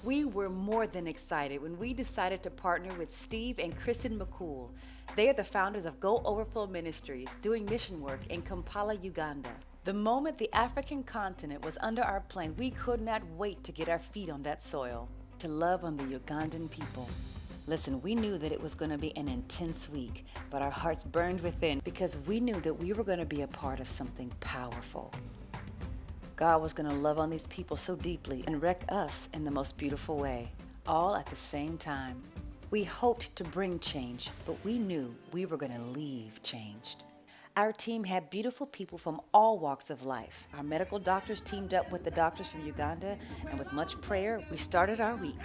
We were more than excited when we decided to partner with Steve and Kristen McCool. They are the founders of Go Overflow Ministries, doing mission work in Kampala, Uganda. The moment the African continent was under our plan, we could not wait to get our feet on that soil, to love on the Ugandan people. Listen, we knew that it was going to be an intense week, but our hearts burned within because we knew that we were going to be a part of something powerful. God was going to love on these people so deeply and wreck us in the most beautiful way, all at the same time. We hoped to bring change, but we knew we were going to leave changed. Our team had beautiful people from all walks of life. Our medical doctors teamed up with the doctors from Uganda, and with much prayer, we started our week.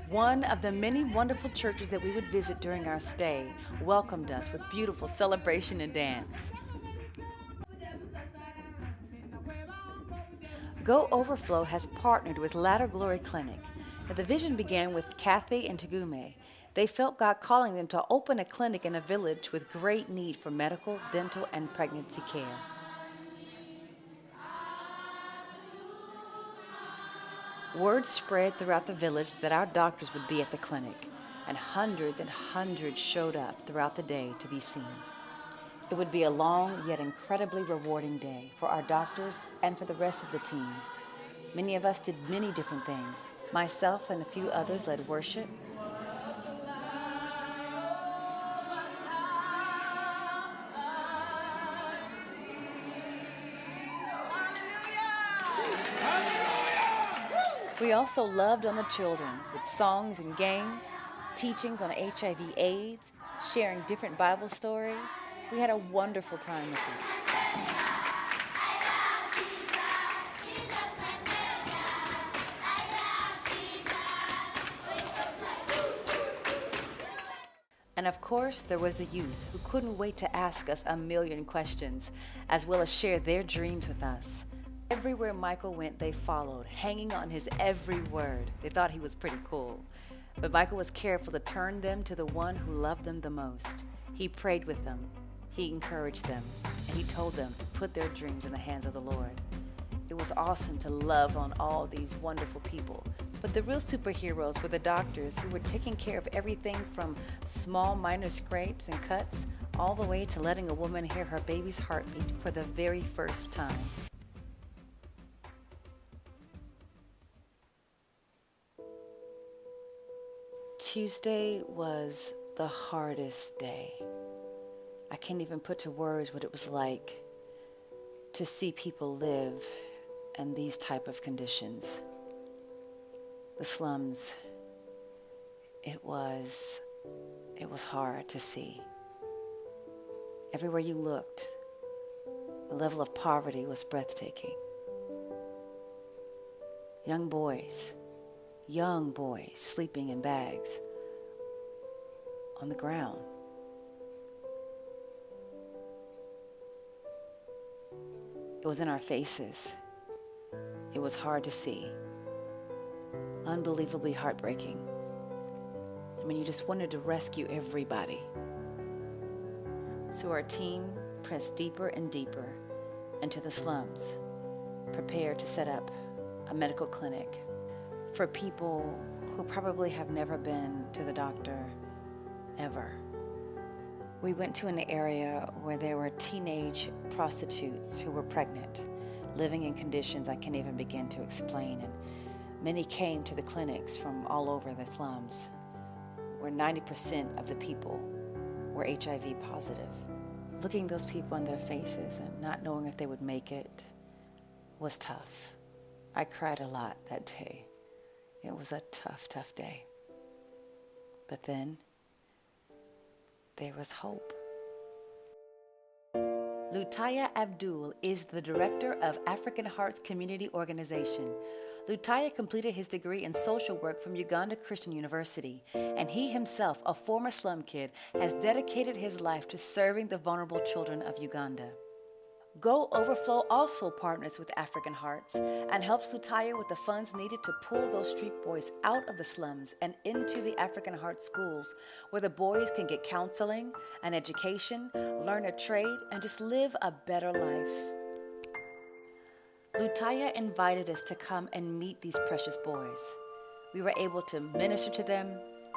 One of the many wonderful churches that we would visit during our stay welcomed us with beautiful celebration and dance. Go Overflow has partnered with Latter Glory Clinic. Now, the vision began with Kathy and Tagume. They felt God calling them to open a clinic in a village with great need for medical, dental, and pregnancy care. Word spread throughout the village that our doctors would be at the clinic, and hundreds showed up throughout the day to be seen. It would be a long yet incredibly rewarding day for our doctors and for the rest of the team. Many of us did many different things. Myself and a few others led worship. We also loved on the children with songs and games, teachings on HIV/AIDS, sharing different Bible stories. We had a wonderful time with you. And of course, there was the youth who couldn't wait to ask us a million questions, as well as share their dreams with us. Everywhere Michael went, they followed, hanging on his every word. They thought he was pretty cool. But Michael was careful to turn them to the one who loved them the most. He prayed with them, he encouraged them, and he told them to put their dreams in the hands of the Lord. It was awesome to love on all these wonderful people. But the real superheroes were the doctors who were taking care of everything from small minor scrapes and cuts all the way to letting a woman hear her baby's heartbeat for the very first time. Tuesday was the hardest day. I can't even put to words what it was like to see people live in these type of conditions. The slums, it was hard to see. Everywhere you looked, the level of poverty was breathtaking. Young boys sleeping in bags on the ground. It was in our faces. It was hard to see. Unbelievably heartbreaking. I mean, you just wanted to rescue everybody. So our team pressed deeper and deeper into the slums, prepared to set up a medical clinic for people who probably have never been to the doctor ever. We went to an area where there were teenage prostitutes who were pregnant, living in conditions I can't even begin to explain. And many came to the clinics from all over the slums, where 90% of the people were HIV positive. Looking those people in their faces and not knowing if they would make it was tough. I cried a lot that day. It was a tough day. But then there was hope. Lutaya Abdul is the director of African Hearts Community Organization. Lutaya completed his degree in social work from Uganda Christian University, and he himself, a former slum kid, has dedicated his life to serving the vulnerable children of Uganda. Go Overflow also partners with African Hearts and helps Lutaya with the funds needed to pull those street boys out of the slums and into the African Heart schools, where the boys can get counseling, an education, learn a trade, and just live a better life. Lutaya invited us to come and meet these precious boys. We were able to minister to them,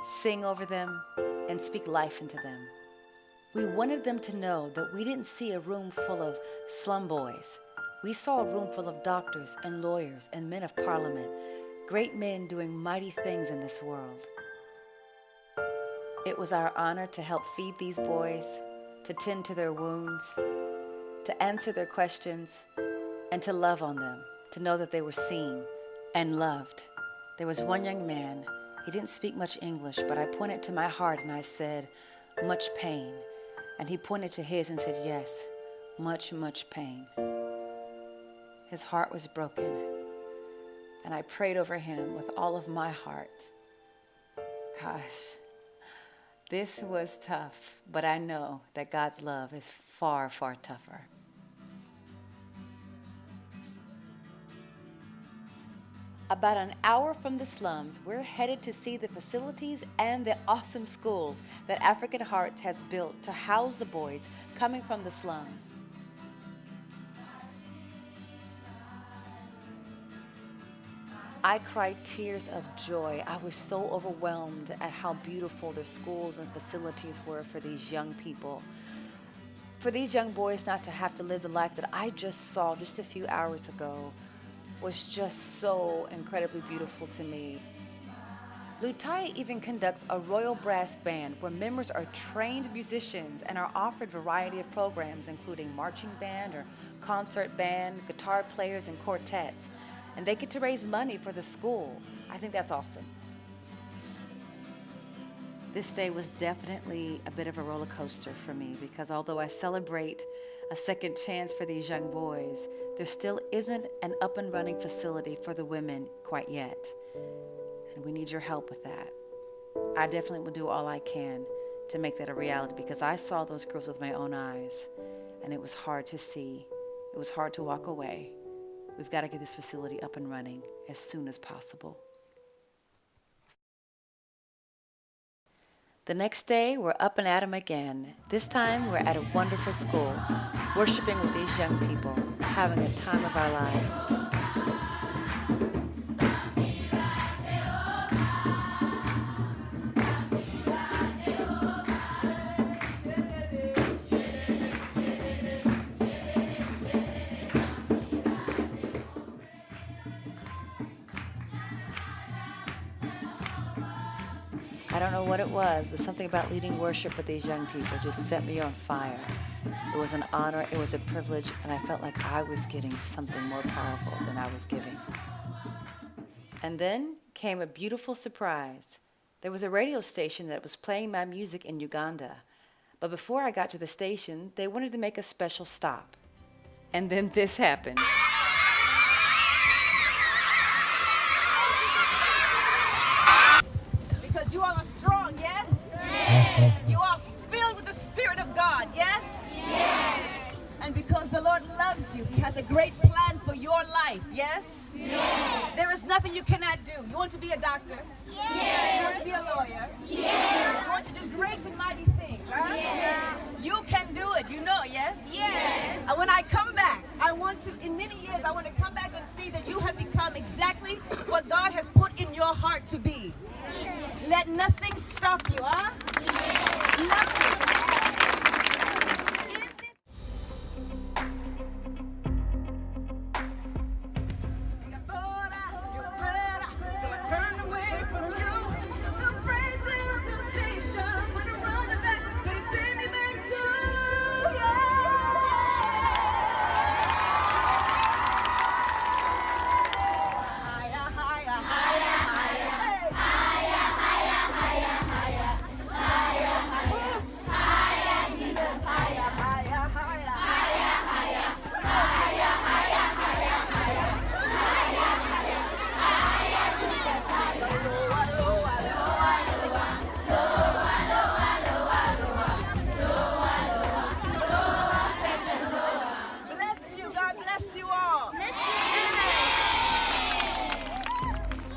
sing over them, and speak life into them. We wanted them to know that we didn't see a room full of slum boys. We saw a room full of doctors and lawyers and men of parliament, great men doing mighty things in this world. It was our honor to help feed these boys, to tend to their wounds, to answer their questions, and to love on them, to know that they were seen and loved. There was one young man. He didn't speak much English, but I pointed to my heart and I said, "Much pain." And he pointed to his and said, "Yes, much, much pain." His heart was broken, and I prayed over him with all of my heart. Gosh, this was tough, but I know that God's love is far, far tougher. About an hour from the slums, we're headed to see the facilities and the awesome schools that African Hearts has built to house the boys coming from the slums. I cried tears of joy. I was so overwhelmed at how beautiful the schools and facilities were for these young people. For these young boys not to have to live the life that I just saw just a few hours ago was just so incredibly beautiful to me. Lutaya even conducts a royal brass band where members are trained musicians and are offered a variety of programs, including marching band or concert band, guitar players, and quartets. And they get to raise money for the school. I think that's awesome. This day was definitely a bit of a roller coaster for me because although I celebrate a second chance for these young boys, there still isn't an up and running facility for the women quite yet. And we need your help with that. I definitely will do all I can to make that a reality because I saw those girls with my own eyes and it was hard to see. It was hard to walk away. We've got to get this facility up and running as soon as possible. The next day, we're up and at 'em again. This time, we're at a wonderful school, worshiping with these young people, having a time of our lives. I don't know what it was, but something about leading worship with these young people just set me on fire. It was an honor, it was a privilege, and I felt like I was getting something more powerful than I was giving. And then came a beautiful surprise. There was a radio station that was playing my music in Uganda. But before I got to the station, they wanted to make a special stop. And then this happened. You all are strong, yes? Yes. You are filled with the Spirit of God, yes? Yes. And because the Lord loves you, He has a great plan for your life, yes? Yes. There is nothing you cannot do. You want to be a doctor? Yes. You want to be a lawyer? Yes. You want to do great and mighty things, huh? Yes. You can do it, you know, yes? Yes. And when I come back, I want to, in many years, I want to come back and see that you have become exactly what God has put in your heart to be. Let nothing stop you, huh? Yes. Nothing. So I turned away from you. The praise and temptation. When I run back, please take me back to you. Higher, higher, higher, higher.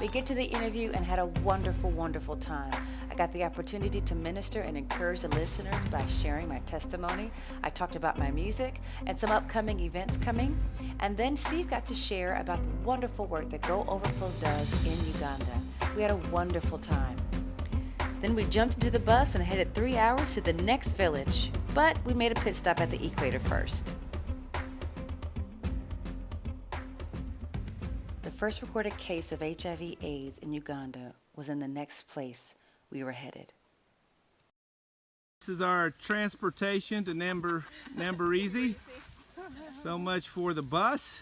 We get to the interview and had a wonderful, wonderful time. I got the opportunity to minister and encourage the listeners by sharing my testimony. I talked about my music and some upcoming events coming. And then Steve got to share about the wonderful work that Go Overflow does in Uganda. We had a wonderful time. Then we jumped into the bus and headed 3 hours to the next village, but we made a pit stop at the equator first. The first recorded case of HIV/AIDS in Uganda was in the next place we were headed. This is our transportation to Nambarizi. So much for the bus.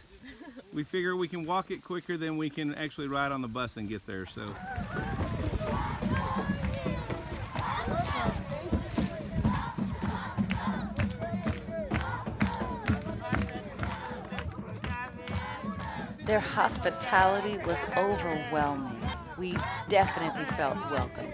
We figure we can walk it quicker than we can actually ride on the bus and get there. So. Their hospitality was overwhelming. We definitely felt welcome.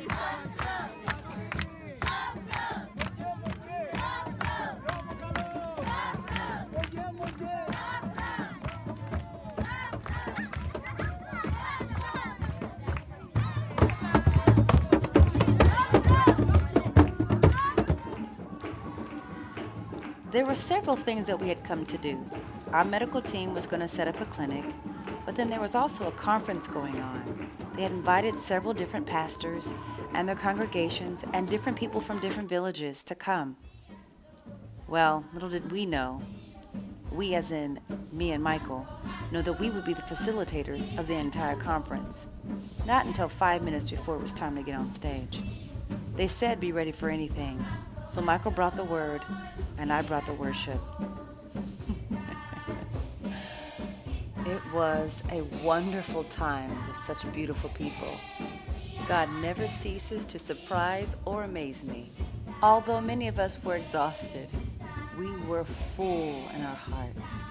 There were several things that we had come to do. Our medical team was going to set up a clinic, but then there was also a conference going on. They had invited several different pastors and their congregations and different people from different villages to come. Well, little did we know, we as in me and Michael, know that we would be the facilitators of the entire conference. Not until 5 minutes before it was time to get on stage. They said be ready for anything, so Michael brought the word and I brought the worship. It was a wonderful time with such beautiful people. God never ceases to surprise or amaze me. Although many of us were exhausted, we were full in our hearts.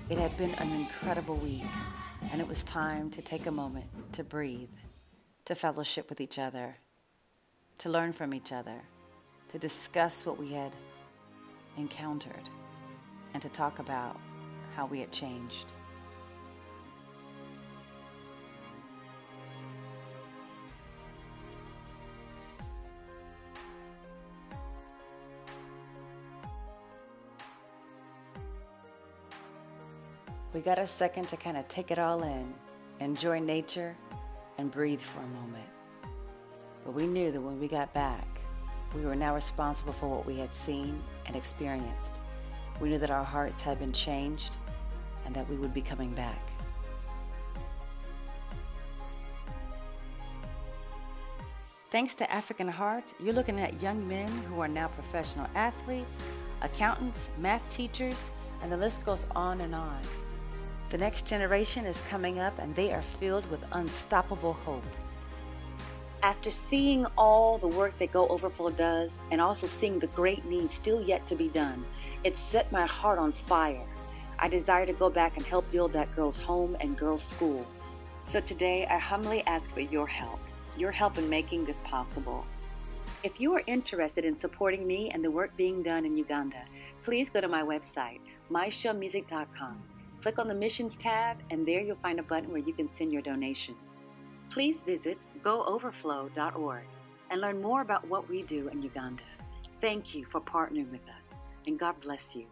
It had been an incredible week, and it was time to take a moment to breathe, to fellowship with each other, to learn from each other, to discuss what we had encountered, and to talk about how we had changed. We got a second to kind of take it all in, enjoy nature, and breathe for a moment. But we knew that when we got back, we were now responsible for what we had seen and experienced. We knew that our hearts had been changed and that we would be coming back. Thanks to African Heart, you're looking at young men who are now professional athletes, accountants, math teachers, and the list goes on and on. The next generation is coming up and they are filled with unstoppable hope. After seeing all the work that Go Overflow does and also seeing the great needs still yet to be done, it set my heart on fire. I desire to go back and help build that girl's home and girl's school. So today I humbly ask for your help in making this possible. If you are interested in supporting me and the work being done in Uganda, please go to my website, myshelmusic.com. Click on the Missions tab, and there you'll find a button where you can send your donations. Please visit gooverflow.org and learn more about what we do in Uganda. Thank you for partnering with us, and God bless you.